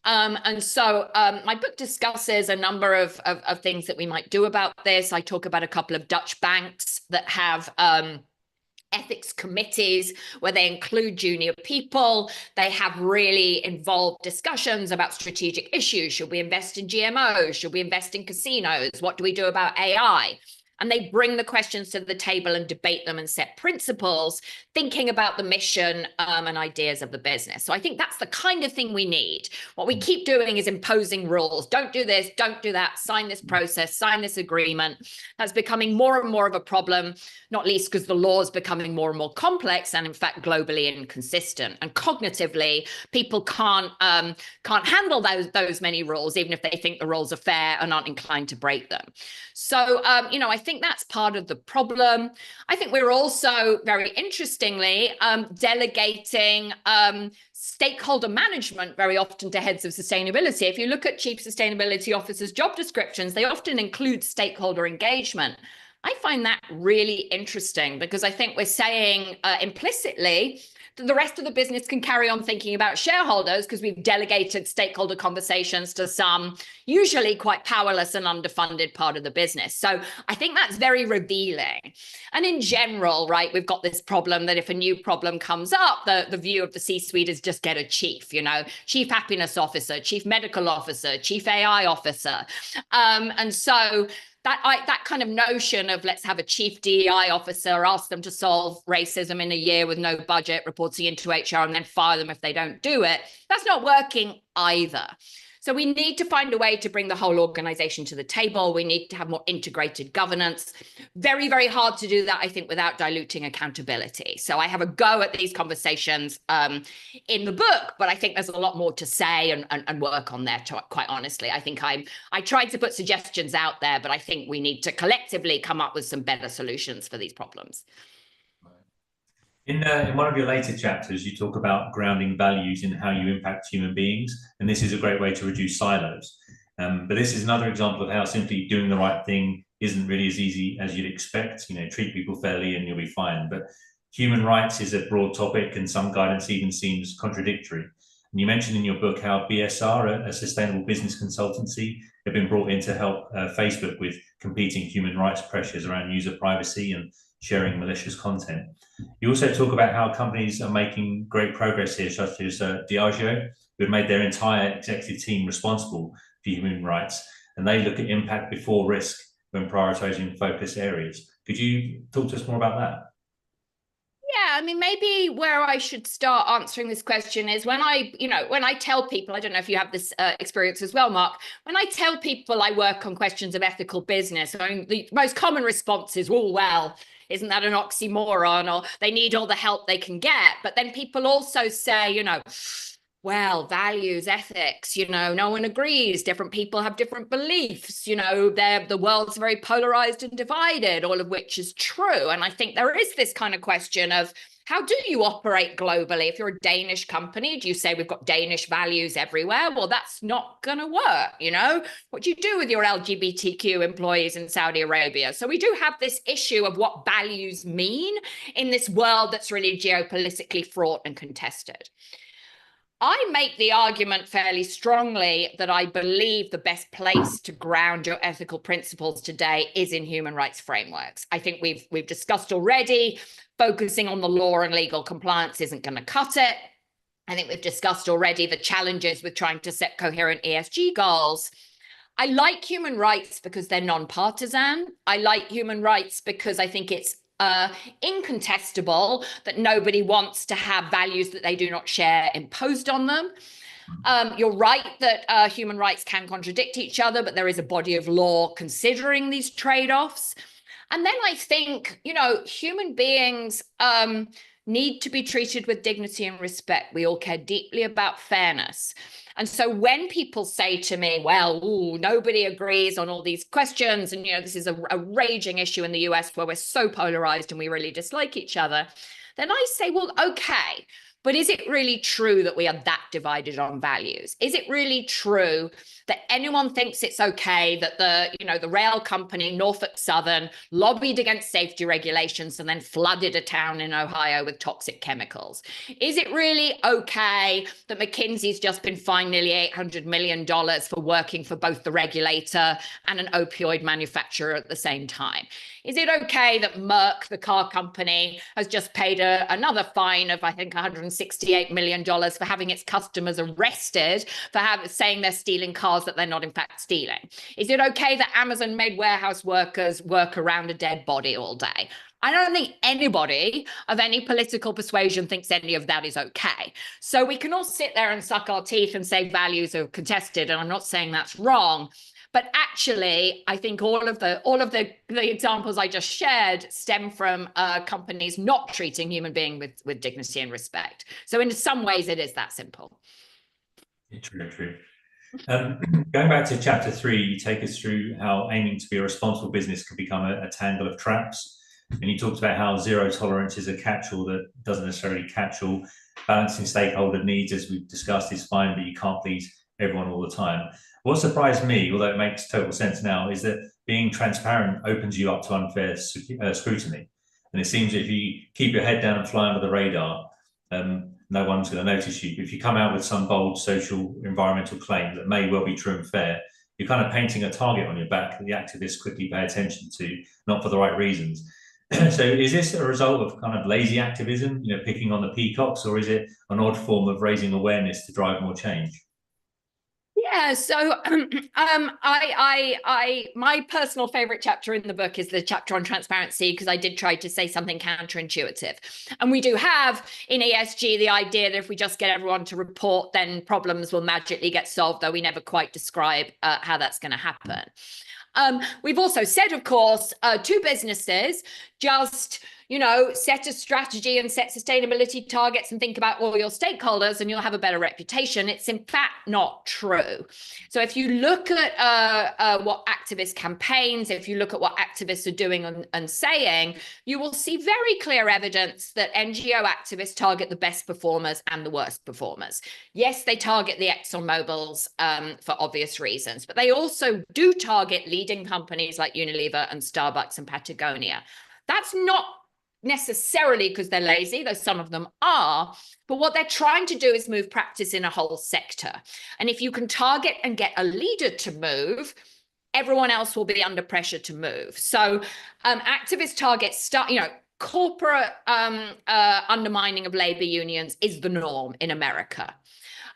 And so my book discusses a number of things that we might do about this. I talk about a couple of Dutch banks that have ethics committees where they include junior people. They have really involved discussions about strategic issues. Should we invest in GMOs? Should we invest in casinos? What do we do about AI? And they bring the questions to the table and debate them and set principles, thinking about the mission and ideas of the business. So I think that's the kind of thing we need. What we keep doing is imposing rules. Don't do this, don't do that, sign this process, sign this agreement. That's becoming more and more of a problem, not least because the law is becoming more and more complex and in fact globally inconsistent. And cognitively, people can't handle those many rules, even if they think the rules are fair and aren't inclined to break them. So, I think that's part of the problem. I think we're also, very interestingly, delegating stakeholder management very often to heads of sustainability. If you look at chief sustainability officers' job descriptions, they often include stakeholder engagement. I find that really interesting because I think we're saying implicitly that the rest of the business can carry on thinking about shareholders because we've delegated stakeholder conversations to some usually quite powerless and underfunded part of the business. So I think that's very revealing. And in general, right, we've got this problem that if a new problem comes up, the view of the C-suite is just get a chief, chief happiness officer, chief medical officer, chief AI officer. And so that kind of notion of let's have a chief DEI officer, ask them to solve racism in a year with no budget, reporting into HR, and then fire them if they don't do it, that's not working either. So we need to find a way to bring the whole organization to the table. We need to have more integrated governance. Very, very hard to do that, I think, without diluting accountability. So I have a go at these conversations in the book, but I think there's a lot more to say and work on there, quite honestly. I think I tried to put suggestions out there, but I think we need to collectively come up with some better solutions for these problems. In one of your later chapters, you talk about grounding values in how you impact human beings, and this is a great way to reduce silos. But this is another example of how simply doing the right thing isn't really as easy as you'd expect. Treat people fairly and you'll be fine. But human rights is a broad topic, and some guidance even seems contradictory. And you mentioned in your book how BSR, a sustainable business consultancy, have been brought in to help Facebook with competing human rights pressures around user privacy and sharing malicious content. You also talk about how companies are making great progress here, such as Diageo, who have made their entire executive team responsible for human rights, and they look at impact before risk when prioritizing focus areas. Could you talk to us more about that? Yeah, I mean, maybe where I should start answering this question is when I tell people, I don't know if you have this experience as well, Mark, when I tell people I work on questions of ethical business, I mean, the most common response is, oh, well, isn't that an oxymoron? Or they need all the help they can get. But then people also say, well, values, ethics, no one agrees. Different people have different beliefs. The world's very polarized and divided, all of which is true. And I think there is this kind of question of, how do you operate globally? If you're a Danish company, do you say we've got Danish values everywhere? Well, that's not going to work, What do you do with your LGBTQ employees in Saudi Arabia? So we do have this issue of what values mean in this world that's really geopolitically fraught and contested. I make the argument fairly strongly that I believe the best place to ground your ethical principles today is in human rights frameworks. I think we've discussed already, focusing on the law and legal compliance isn't going to cut it. I think we've discussed already the challenges with trying to set coherent ESG goals. I like human rights because they're non-partisan. I like human rights because I think it's incontestable that nobody wants to have values that they do not share imposed on them. You're right that human rights can contradict each other, but there is a body of law considering these trade-offs. And then I think, human beings need to be treated with dignity and respect. We all care deeply about fairness. And so when people say to me, well, nobody agrees on all these questions, and, this is a raging issue in the US where we're so polarized and we really dislike each other, then I say, well, okay, but is it really true that we are that divided on values? Is it really true that anyone thinks it's okay that the rail company Norfolk Southern lobbied against safety regulations and then flooded a town in Ohio with toxic chemicals? Is it really okay that McKinsey's just been fined nearly $800 million for working for both the regulator and an opioid manufacturer at the same time? Is it okay that Merck, the car company, has just paid another fine of, I think, $168 million for having its customers arrested for saying they're stealing cars that they're not in fact stealing? Is it okay that Amazon made warehouse workers work around a dead body all day? I don't think anybody of any political persuasion thinks any of that is okay. So we can all sit there and suck our teeth and say values are contested, and I'm not saying that's wrong. But actually, I think all of the examples I just shared stem from companies not treating human beings with dignity and respect. So in some ways, it is that simple. True. Going back to chapter 3, you take us through how aiming to be a responsible business can become a tangle of traps. And you talked about how zero tolerance is a catch-all that doesn't necessarily catch all. Balancing stakeholder needs, as we've discussed, is fine, but you can't please everyone all the time. What surprised me, although it makes total sense now, is that being transparent opens you up to unfair scrutiny. And it seems if you keep your head down and fly under the radar, no one's going to notice you. But if you come out with some bold social environmental claim that may well be true and fair, you're kind of painting a target on your back that the activists quickly pay attention to, not for the right reasons. So is this a result of kind of lazy activism, picking on the peacocks, or is it an odd form of raising awareness to drive more change? Yeah, so my personal favorite chapter in the book is the chapter on transparency, because I did try to say something counterintuitive. And we do have in ESG the idea that if we just get everyone to report, then problems will magically get solved, though we never quite describe how that's going to happen. We've also said, of course, to businesses, just, set a strategy and set sustainability targets and think about all your stakeholders and you'll have a better reputation. It's in fact not true. So if you look at what activist campaigns, if you look at what activists are doing and saying, you will see very clear evidence that NGO activists target the best performers and the worst performers. Yes, they target the ExxonMobils for obvious reasons, but they also do target leading companies like Unilever and Starbucks and Patagonia. That's not necessarily because they're lazy, though some of them are, but what they're trying to do is move practice in a whole sector. And if you can target and get a leader to move, everyone else will be under pressure to move. So activist targets corporate undermining of labor unions is the norm in America.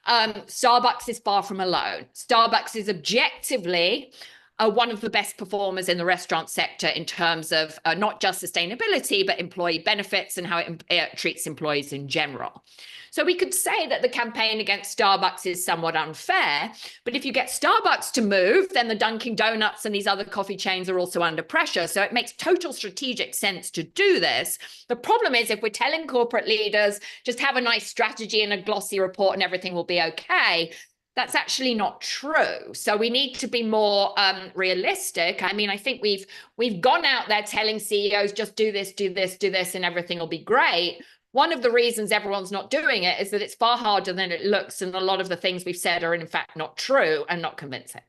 Starbucks is far from alone. Starbucks is objectively one of the best performers in the restaurant sector in terms of not just sustainability, but employee benefits and how it treats employees in general. So we could say that the campaign against Starbucks is somewhat unfair, but if you get Starbucks to move, then the Dunkin' Donuts and these other coffee chains are also under pressure. So it makes total strategic sense to do this. The problem is if we're telling corporate leaders, just have a nice strategy and a glossy report and everything will be okay, that's actually not true. So we need to be more realistic. I mean, I think we've gone out there telling CEOs, just do this, do this, do this, and everything will be great. One of the reasons everyone's not doing it is that it's far harder than it looks. And a lot of the things we've said are in fact not true and not convincing.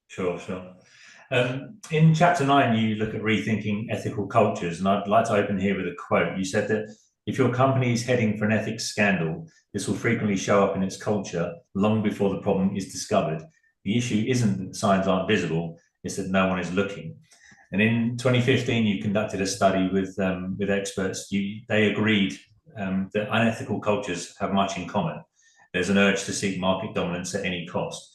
Sure. In chapter 9, you look at rethinking ethical cultures. And I'd like to open here with a quote. You said that if your company is heading for an ethics scandal, this will frequently show up in its culture long before the problem is discovered. The issue isn't that the signs aren't visible, it's that no one is looking. And in 2015, you conducted a study with experts. They agreed that unethical cultures have much in common. There's an urge to seek market dominance at any cost.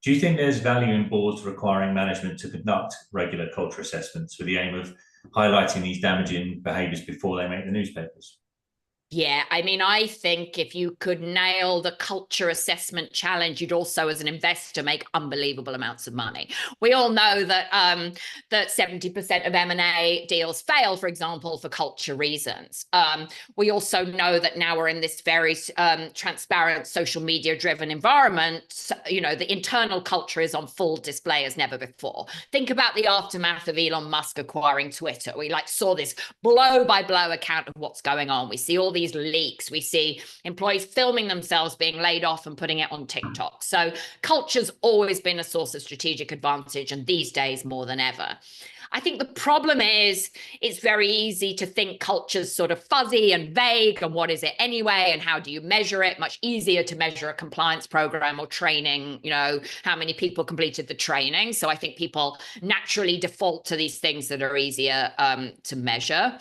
Do you think there's value in boards requiring management to conduct regular culture assessments with the aim of highlighting these damaging behaviours before they make the newspapers? Yeah, I mean, I think if you could nail the culture assessment challenge, you'd also, as an investor, make unbelievable amounts of money. We all know that that 70% of M&A deals fail, for example, for culture reasons. We also know that now we're in this very transparent, social media-driven environment. The internal culture is on full display as never before. Think about the aftermath of Elon Musk acquiring Twitter. We saw this blow-by-blow account of what's going on. We see all these leaks. We see employees filming themselves being laid off and putting it on TikTok. So culture's always been a source of strategic advantage, and these days more than ever. I think the problem is it's very easy to think culture's sort of fuzzy and vague, and what is it anyway, and how do you measure it? Much easier to measure a compliance program or training, how many people completed the training. So I think people naturally default to these things that are easier to measure.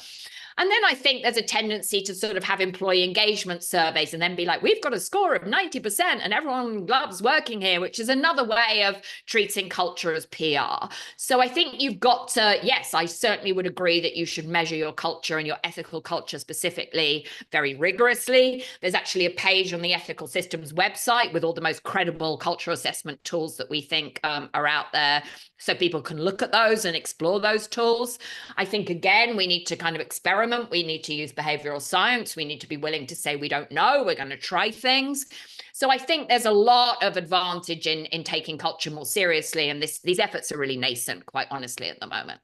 And then I think there's a tendency to sort of have employee engagement surveys and then be like, we've got a score of 90% and everyone loves working here, which is another way of treating culture as PR. So I think you've got to, yes, I certainly would agree that you should measure your culture and your ethical culture specifically very rigorously. There's actually a page on the Ethical Systems website with all the most credible cultural assessment tools that we think are out there, so people can look at those and explore those tools. I think, again, we need to kind of experiment. We need to use behavioral science. We need to be willing to say we don't know. We're going to try things. So I think there's a lot of advantage in taking culture more seriously. And these efforts are really nascent, quite honestly, at the moment.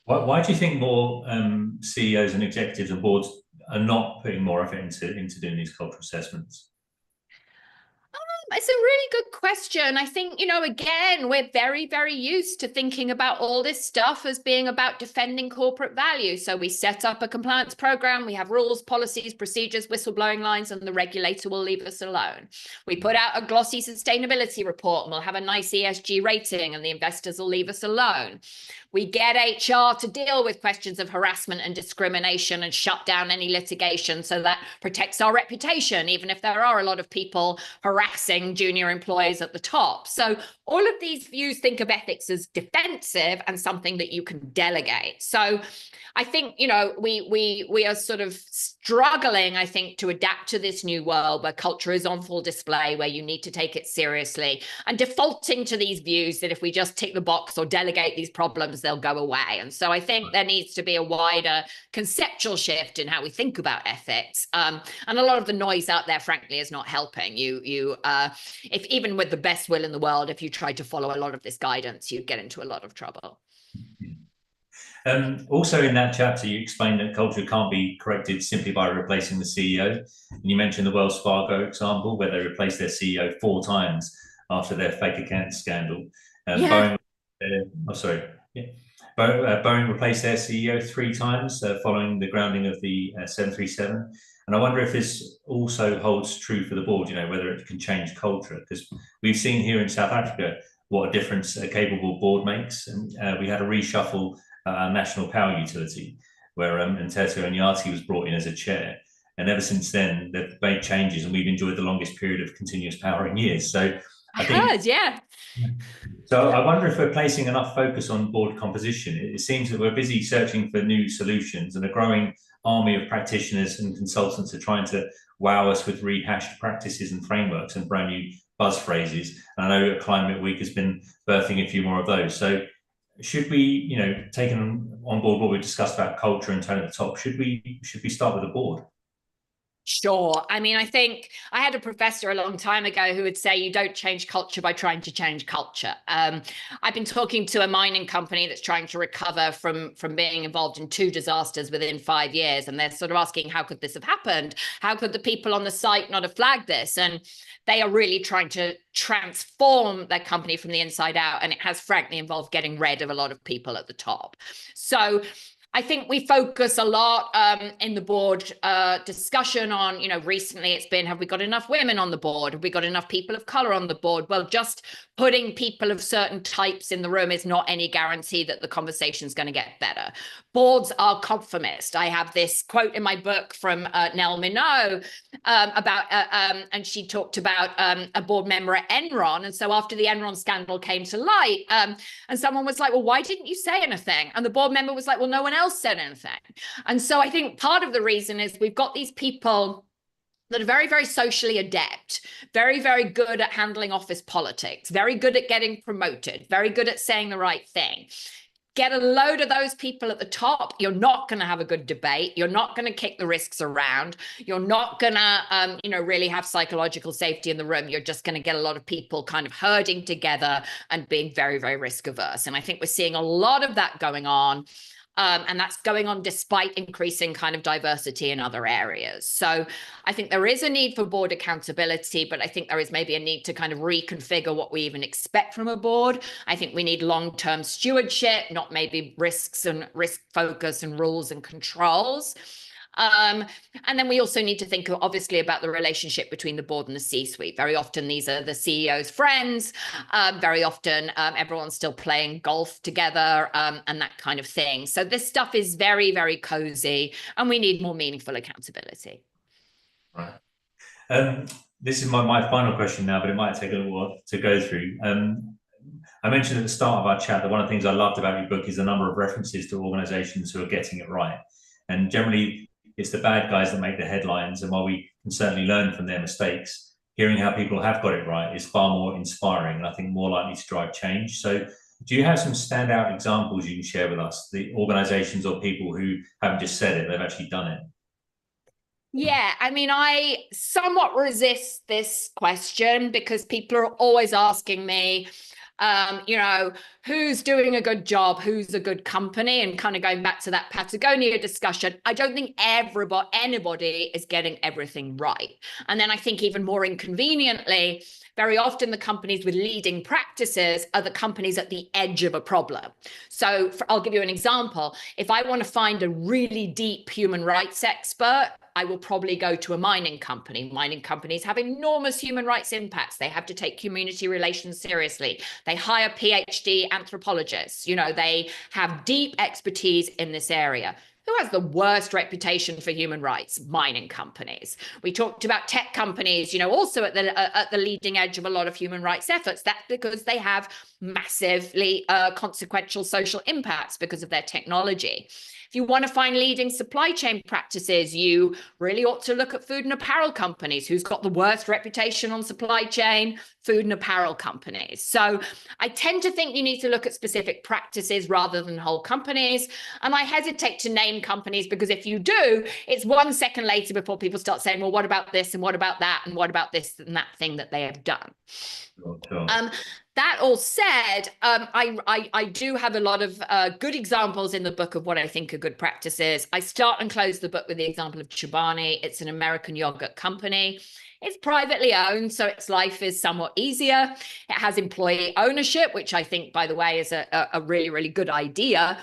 Why do you think more CEOs and executives and boards are not putting more effort into doing these cultural assessments? It's a really good question. I think, again, we're very, very used to thinking about all this stuff as being about defending corporate value. So we set up a compliance program. We have rules, policies, procedures, whistleblowing lines, and the regulator will leave us alone. We put out a glossy sustainability report and we'll have a nice ESG rating and the investors will leave us alone. We get HR to deal with questions of harassment and discrimination and shut down any litigation, so that protects our reputation, even if there are a lot of people harassing protecting junior employees at the top. So all of these views think of ethics as defensive and something that you can delegate. So I think, you know, we are sort of struggling, I think, to adapt to this new world where culture is on full display, where you need to take it seriously, and defaulting to these views that if we just tick the box or delegate these problems, they'll go away. And so I think there needs to be a wider conceptual shift in how we think about ethics. And a lot of the noise out there, frankly, is not helping you. If even with the best will in the world, if you try to follow a lot of this guidance, you get into a lot of trouble. Also in that chapter, you explained that culture can't be corrected simply by replacing the CEO. And you mentioned the Wells Fargo example where they replaced their CEO 4 times after their fake account scandal. Yeah. Boeing replaced their CEO 3 times following the grounding of the 737. And I wonder if this also holds true for the board, you know, whether it can change culture, because we've seen here in South Africa what a difference a capable board makes. And we had a reshuffle national power utility, where Nteto Nyati was brought in as a chair. And ever since then, they've made changes and we've enjoyed the longest period of continuous power in years. So I heard, yeah. So I wonder if we're placing enough focus on board composition. It seems that we're busy searching for new solutions, and a growing army of practitioners and consultants are trying to wow us with rehashed practices and frameworks and brand new buzz phrases. And I know Climate Week has been birthing a few more of those. So should we, you know, taking on board what we discussed about culture and tone at the top, should we start with the board? Sure. I mean, I think I had a professor a long time ago who would say you don't change culture by trying to change culture. I've been talking to a mining company that's trying to recover from being involved in 2 disasters within 5 years. And they're sort of asking, how could this have happened? How could the people on the site not have flagged this? And they are really trying to transform their company from the inside out. And it has frankly involved getting rid of a lot of people at the top. So I think we focus a lot in the board discussion on, you know, recently it's been, have we got enough women on the board? Have we got enough people of color on the board? Well, just putting people of certain types in the room is not any guarantee that the conversation is going to get better. Boards are conformist. I have this quote in my book from Nell Minogue about, and she talked about a board member at Enron. And so after the Enron scandal came to light, and someone was like, well, why didn't you say anything? And the board member was like, well, no one else said anything. And so I think part of the reason is we've got these people that are very, very socially adept, very, very good at handling office politics, very good at getting promoted, very good at saying the right thing. Get a load of those people at the top, you're not going to have a good debate. You're not going to kick the risks around. You're not going to, you know, really have psychological safety in the room. You're just going to get a lot of people kind of herding together and being very, very risk averse. And I think we're seeing a lot of that going on. And that's going on despite increasing kind of diversity in other areas. So I think there is a need for board accountability, but I think there is maybe a need to kind of reconfigure what we even expect from a board. I think we need long-term stewardship, not maybe risks and risk focus and rules and controls. And then we also need to think obviously about the relationship between the board and the C-suite. Very often these are the CEO's friends. Very often everyone's still playing golf together and that kind of thing. So this stuff is very, very cozy and we need more meaningful accountability. Right. This is my final question now, but it might take a little while to go through. I mentioned at the start of our chat that one of the things I loved about your book is the number of references to organizations who are getting it right. And generally, it's the bad guys that make the headlines. And while we can certainly learn from their mistakes, hearing how people have got it right is far more inspiring and I think more likely to drive change. So do you have some standout examples you can share with us, the organizations or people who haven't just said it, they've actually done it? Yeah, I mean, I somewhat resist this question because people are always asking me, you know, who's doing a good job, who's a good company, and kind of going back to that Patagonia discussion. I don't think anybody is getting everything right. And then I think even more inconveniently, very often the companies with leading practices are the companies at the edge of a problem. So I'll give you an example. If I want to find a really deep human rights expert, I will probably go to a mining company. Mining companies have enormous human rights impacts. They have to take community relations seriously. They hire PhD anthropologists. You know, they have deep expertise in this area. Who Who has the worst reputation for human rights? Mining companies. We talked about tech companies, also at the leading edge of a lot of human rights efforts. That's because they have massively consequential social impacts because of their technology. If you want to find leading supply chain practices, you really ought to look at food and apparel companies. Who's got the worst reputation on supply chain? Food and apparel companies. So I tend to think you need to look at specific practices rather than whole companies. And I hesitate to name companies because if you do, it's 1 second later before people start saying, well, what about this and what about that and what about this and that thing that they have done. Sure. That all said, I do have a lot of good examples in the book of what I think are good practices. I start and close the book with the example of Chobani. It's an American yogurt company. It's privately owned, so its life is somewhat easier. It has employee ownership, which I think, by the way, is a really, really good idea.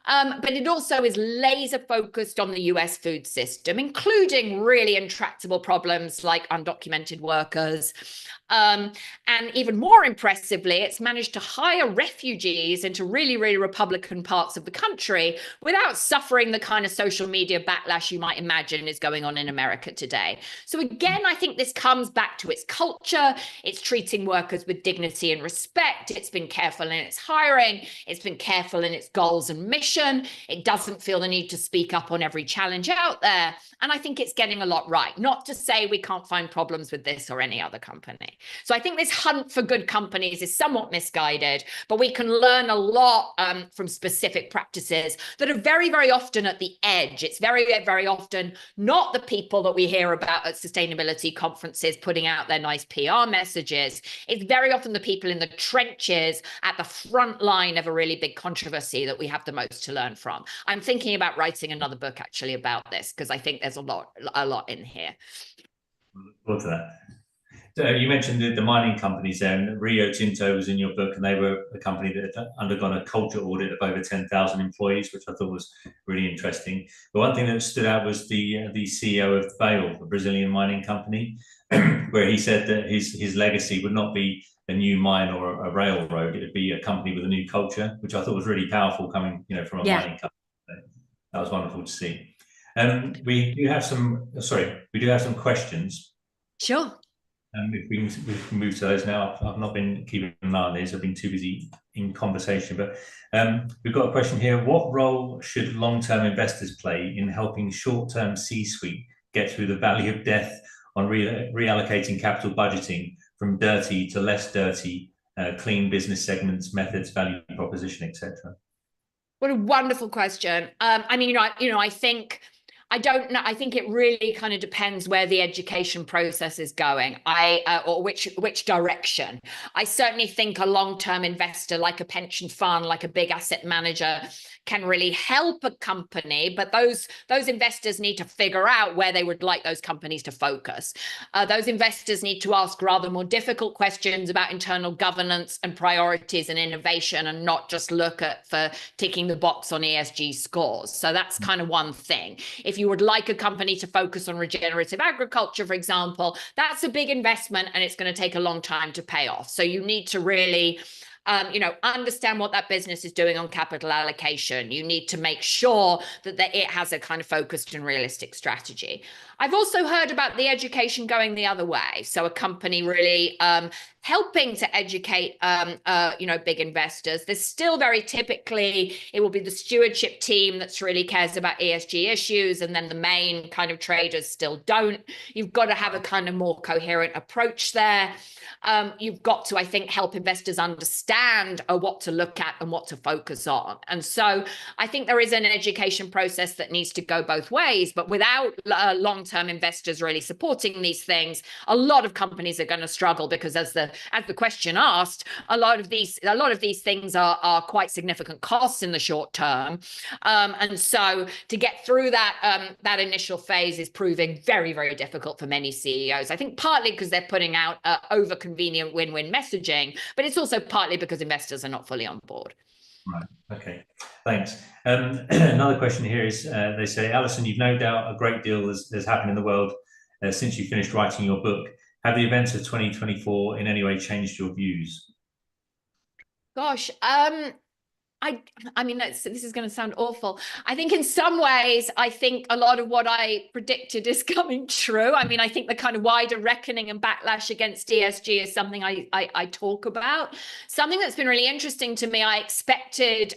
But it also is laser focused on the US food system, including really intractable problems like undocumented workers. And even more impressively, it's managed to hire refugees into really, really Republican parts of the country without suffering the kind of social media backlash you might imagine is going on in America today. So again, I think this comes back to its culture. It's treating workers with dignity and respect. It's been careful in its hiring. It's been careful in its goals and mission. It doesn't feel the need to speak up on every challenge out there. And I think it's getting a lot right. Not to say we can't find problems with this or any other company. So I think this hunt for good companies is somewhat misguided, but we can learn a lot from specific practices that are very, very often at the edge. It's very, very often not the people that we hear about at sustainability conferences putting out their nice PR messages. It's very often the people in the trenches at the front line of a really big controversy that we have the most to learn from. I'm thinking about writing another book actually about this because I think there's a lot in here. Look at that. So you mentioned the mining companies there, and Rio Tinto was in your book, and they were a company that had undergone a culture audit of over 10,000 employees, which I thought was really interesting. But one thing that stood out was the CEO of Vale, a Brazilian mining company, where he said that his legacy would not be a new mine or a railroad; it would be a company with a new culture, which I thought was really powerful coming, from a mining company. That was wonderful to see. We do have some questions. Sure. If we can move to those now. I've not been keeping an eye on these. I've been too busy in conversation. But we've got a question here. What role should long-term investors play in helping short-term C-suite get through the valley of death on reallocating capital budgeting from dirty to less dirty, clean business segments, methods, value proposition, etc.? What a wonderful question. I don't know. I think it really kind of depends where the education process is going, or which direction. I certainly think a long-term investor, like a pension fund, like a big asset manager, can really help a company, but those investors need to figure out where they would like those companies to focus. Those investors need to ask rather more difficult questions about internal governance and priorities and innovation, and not just look for ticking the box on ESG scores. So that's kind of one thing. If you would like a company to focus on regenerative agriculture, for example, that's a big investment and it's going to take a long time to pay off. So you need to really understand what that business is doing on capital allocation. You need to make sure that it has a kind of focused and realistic strategy. I've also heard about the education going the other way. So a company really helping to educate, big investors. There's still very typically, it will be the stewardship team that's really cares about ESG issues, and then the main kind of traders still don't. You've got to have a kind of more coherent approach there. You've got to, I think, help investors understand what to look at and what to focus on. And so I think there is an education process that needs to go both ways, but without long-term investors really supporting these things, a lot of companies are going to struggle, because as the question asked, a lot of these things are quite significant costs in the short term. And so to get through that initial phase is proving very, very difficult for many CEOs. I think partly because they're putting out over convenient win-win messaging, but it's also partly because investors are not fully on board. Right. Okay. Thanks. Another question here is, they say, Alison, you've no doubt a great deal has happened in the world since you finished writing your book. Have the events of 2024 in any way changed your views? Gosh, I mean, this is going to sound awful. I think in some ways, I think a lot of what I predicted is coming true. I mean, I think the kind of wider reckoning and backlash against ESG is something I talk about. Something that's been really interesting to me, I expected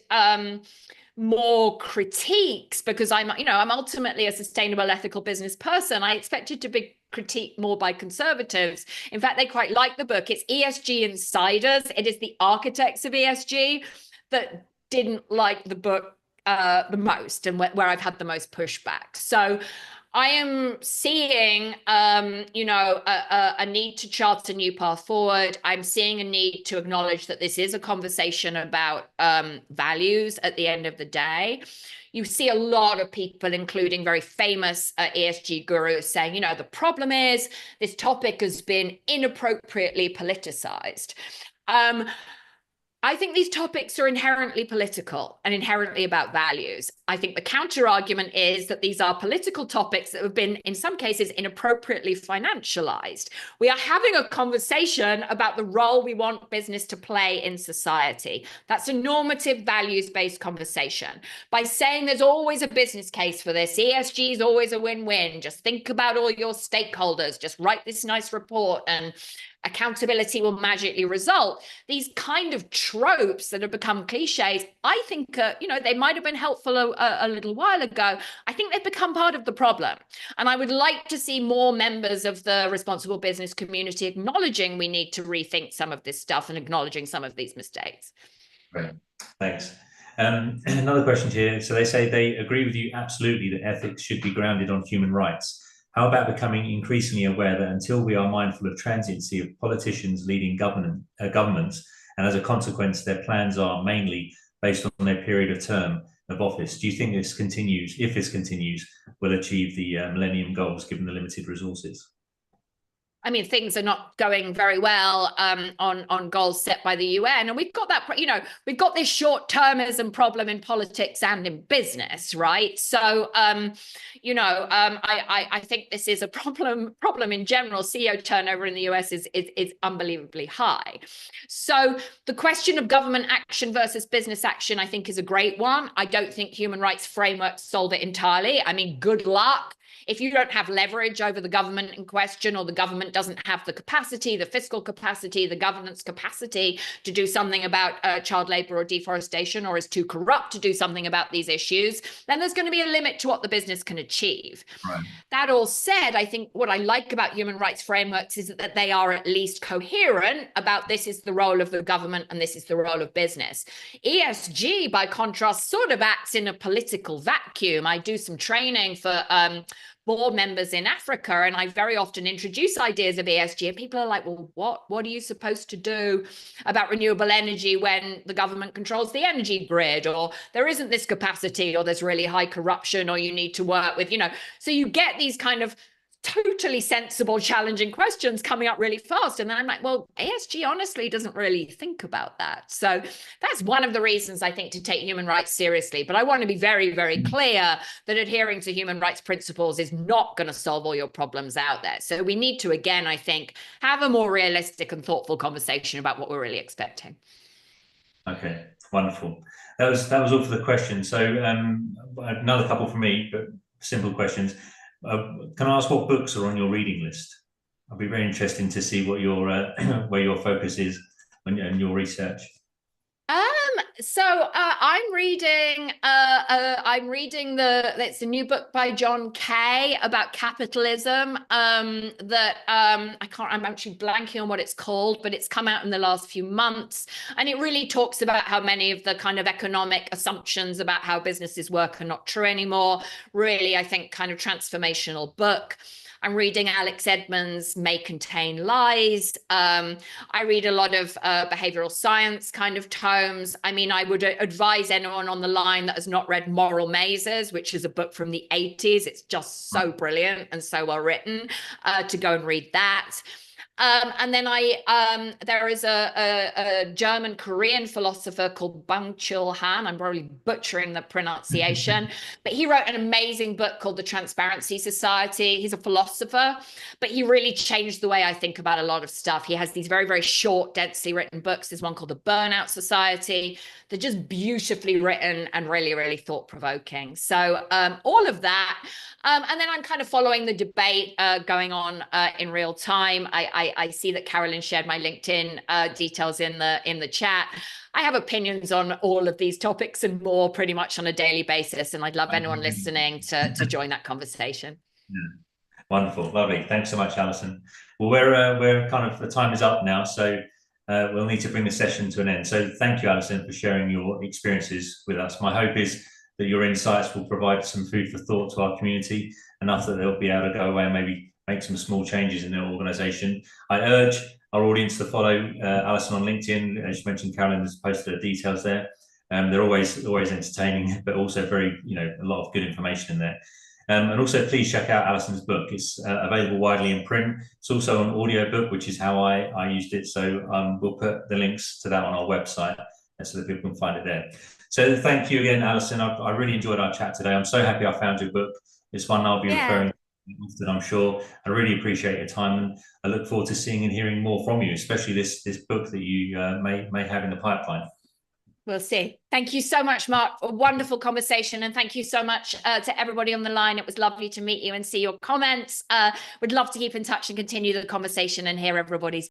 more critiques because I'm ultimately a sustainable, ethical business person. I expected to be critiqued more by conservatives. In fact, they quite like the book. It's ESG insiders. It is the architects of ESG that didn't like the book the most, and where I've had the most pushback. So I am seeing, a need to chart a new path forward. I'm seeing a need to acknowledge that this is a conversation about values at the end of the day. You see a lot of people, including very famous ESG gurus, saying, the problem is this topic has been inappropriately politicized. I think these topics are inherently political and inherently about values. I think the counter argument is that these are political topics that have been, in some cases, inappropriately financialized. We are having a conversation about the role we want business to play in society. That's a normative, values-based conversation. By saying there's always a business case for this, ESG is always a win-win. Just think about all your stakeholders. Just write this nice report and accountability will magically result. These kind of tropes that have become cliches, I think, they might have been helpful a little while ago. I think they've become part of the problem. And I would like to see more members of the responsible business community acknowledging we need to rethink some of this stuff and acknowledging some of these mistakes. Great, thanks. Another question here. So they say they agree with you absolutely that ethics should be grounded on human rights. How about becoming increasingly aware that until we are mindful of transiency of politicians leading governments, and as a consequence, their plans are mainly based on their period of term of office? Do you think this continues, if this continues, will achieve the Millennium Goals given the limited resources? I mean, things are not going very well on goals set by the UN. And we've got that, we've got this short-termism problem in politics and in business, right? So, I think this is a problem in general. CEO turnover in the US is unbelievably high. So the question of government action versus business action, I think, is a great one. I don't think human rights frameworks solve it entirely. I mean, good luck. If you don't have leverage over the government in question, or the government doesn't have the capacity, the fiscal capacity, the governance capacity to do something about child labor or deforestation, or is too corrupt to do something about these issues, then there's going to be a limit to what the business can achieve. Right. That all said, I think what I like about human rights frameworks is that they are at least coherent about this is the role of the government and this is the role of business. ESG, by contrast, sort of acts in a political vacuum. I do some training for board members in Africa, and I very often introduce ideas of ESG, and people are like, well, what are you supposed to do about renewable energy when the government controls the energy grid, or there isn't this capacity, or there's really high corruption, or you need to work with, so you get these kind of totally sensible, challenging questions coming up really fast. And then I'm like, well, ESG honestly doesn't really think about that. So that's one of the reasons I think to take human rights seriously. But I want to be very, very clear that adhering to human rights principles is not going to solve all your problems out there. So we need to, again, I think, have a more realistic and thoughtful conversation about what we're really expecting. Okay, wonderful. That was all for the questions. So another couple from me, but simple questions. Can I ask what books are on your reading list? I'll be very interested to see what your where your focus is and your research. So I'm reading it's a new book by John Kay about capitalism I'm actually blanking on what it's called, but it's come out in the last few months, and it really talks about how many of the kind of economic assumptions about how businesses work are not true anymore. Really, I think, kind of transformational book. I'm reading Alex Edmonds' May Contain Lies. I read a lot of behavioral science kind of tomes. I mean, I would advise anyone on the line that has not read Moral Mazes, which is a book from the 80s. It's just so brilliant and so well written, to go and read that. And then there is a German Korean philosopher called Bang Chul Han. I'm probably butchering the pronunciation, but he wrote an amazing book called The Transparency Society. He's a philosopher, but he really changed the way I think about a lot of stuff. He has these very, very short, densely written books. There's one called The Burnout Society. They're just beautifully written and really, really thought-provoking. So all of that. And then I'm kind of following the debate going on in real time. I see that Carolyn shared my LinkedIn details in the chat. I have opinions on all of these topics and more pretty much on a daily basis. And I'd love anyone listening to join that conversation. Yeah. Wonderful, lovely. Thanks so much, Alison. Well, we're kind of, the time is up now, so we'll need to bring the session to an end. So thank you, Alison, for sharing your experiences with us. My hope is that your insights will provide some food for thought to our community, enough that they'll be able to go away and maybe make some small changes in their organisation. I urge our audience to follow Alison on LinkedIn. As you mentioned, Carolyn has posted her details there. They're always entertaining, but also very, a lot of good information in there. And also, please check out Alison's book. It's available widely in print. It's also an audiobook, which is how I used it. So we'll put the links to that on our website so that people can find it there. So thank you again, Alison. I really enjoyed our chat today. I'm so happy I found your book. It's one I'll be referring to often, I'm sure. I really appreciate your time, and I look forward to seeing and hearing more from you, especially this book that you may have in the pipeline. We'll see. Thank you so much, Mark. A wonderful conversation. And thank you so much to everybody on the line. It was lovely to meet you and see your comments. Would love to keep in touch and continue the conversation and hear everybody's